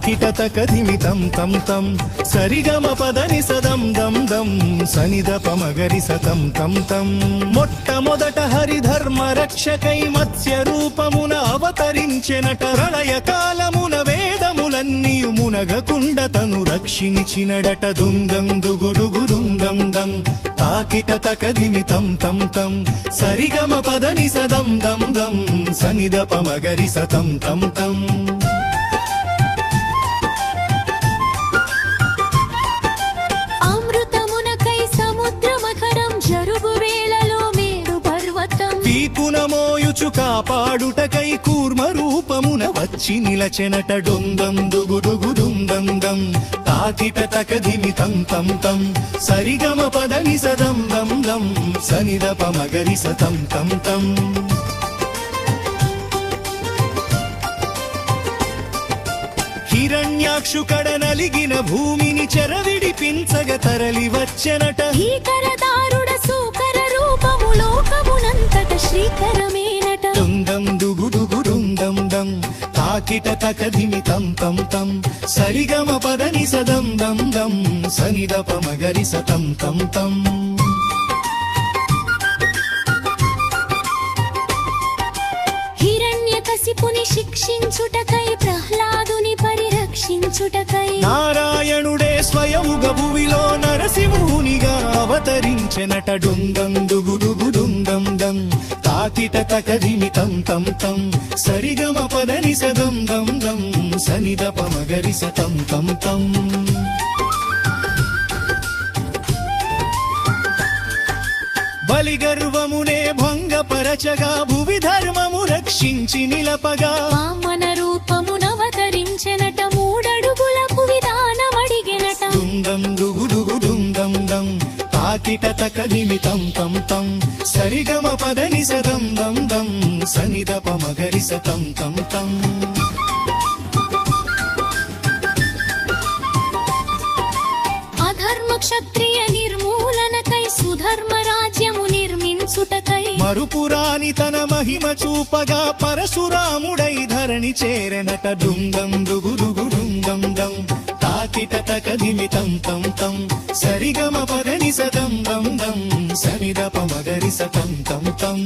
తాకిట తకధిమితం తం తం సరిగమ పదని సదం దం దం సనిదప మగరి సతం తం తం. మొట్టమొదట హరిధర్మ రక్షకై మత్స్య రూపమున అవతరించెనట. ప్రళయ కాలమున వేదములన్నీయు మునగకుండ తను రక్షించినడట. దుందం దుగుడుగు దుందం దం తాకిట తకధిమితం తం తం సరిగమ పదని సదం దం దం సనిదప మగరి సతం తం తం. మోయుచు కాపాడుటకై కూర్మ రూపమున వచ్చి నిలచెనట. డొందం దుగుడుగు దుందం దం తాకిట తకధిమితం తం తం సరిగమ పదని సదం దం దం సనిదప మగరి సతం తం తం. హిరణ్యాక్షు కడ నలిగిన భూమిని చెరవిడిపించగ తరలి వచ్చెనట. భీకరదారుడ సూకర రూపము లోకమునంతట శ్రీకరమేనట. దుందం దుగుడుగు దుందం దం తాకిట తకధిమితం తం తం సరిగమ పదని సదం దం దం సనిదప మగరి సతం తం తం. హిరణ్యకశిపుని శిక్షించుటకై ప్రహ్లాదుని పరిరక్షించుటకై నారాయణుడే స్వయముగా భువిలో నరసింహునిగా అవతరించెనట. డుందం దుగుడుగు దుందం దం తాకిట తకధిమితం తం తం సరిగమ పదని సదం దం దం సనిదప మగరి సతం తం తం. బలిగర్వమునే భంగపరచగా భువి ధర్మము రక్షించి నిలపగా వామన రూపమునవతరించెనట. మూడడుగులకు విధానమడిగెనట. దుందం దుగుడుగు దుందం దం తాకిట తకధిమితం తం తం సరిగమ పదని సదం దం దం సనిదప మగరి సతం తం తం. అధర్మ క్షత్రియ నిర్మూలనకై సుధర్మ రాజ్యము నిర్మించుటకై మరుపురాని తన మహిమ చూపగా పరశురాముడై ధరణి చేరెనట. డుందం దుగుడుగు డుందం దం తాకిట తకధిమితం తం తం సరిగమ పదని సదం దం దం సనిదప మగరి సతం తం తం.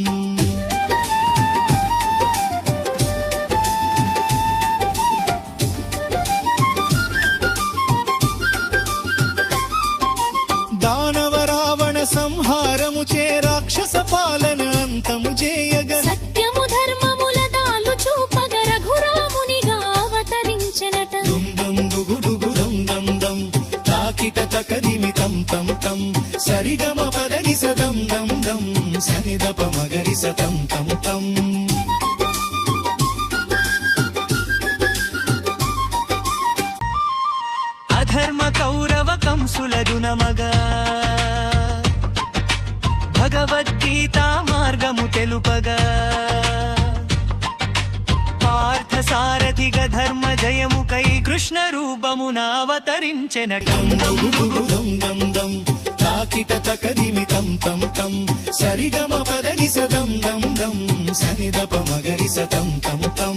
దానవ రావణ సంహారము చే రాక్షస పాలన అంతము చేయగ సత్యము ధర్మముల దాలు చూపగ రఘురామునిగా అవతరించెనట. దుందం దుగుడుగు దుందం దం తాకిట తకధిమితం తం తం సరిగమ పదని సదం దం దం సనిదప మగరి సతం తం తం. అధర్మ కౌరవ కంసులదునమగా భగవద్గీత మార్గము తెలుపగా పార్థ సారథిగా ధర్మ జయముకై కృష్ణ రూపమున అవతరించెనట. తాకిట తకధిమితం తం తం సరిగమ పదని సదం దం దం సనిదప మగరి సతం తం తం.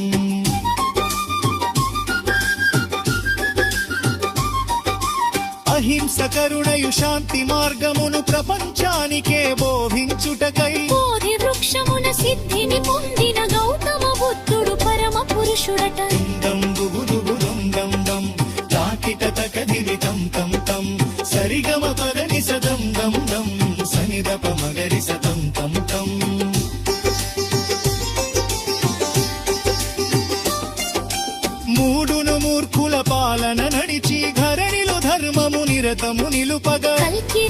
అహింస కరుణయు శాంతి మార్గమును ప్రపంచానికే బోధించుటకై బోధి వృక్షమున సిద్ధిని పొందిన గౌతమ బుద్ధుడు పరమ పురుషుడట. దుందం దుగుడుగు దుందం దం తాకిట తకధిమితం తం తం సరిగమ పదని సదం దం దం సనిదప మగరి సతం తం తం. మూడును మూర్ఖుల పాలన నడిచి ధరణిలో ధర్మము నిరతము నిలుపగా కల్కి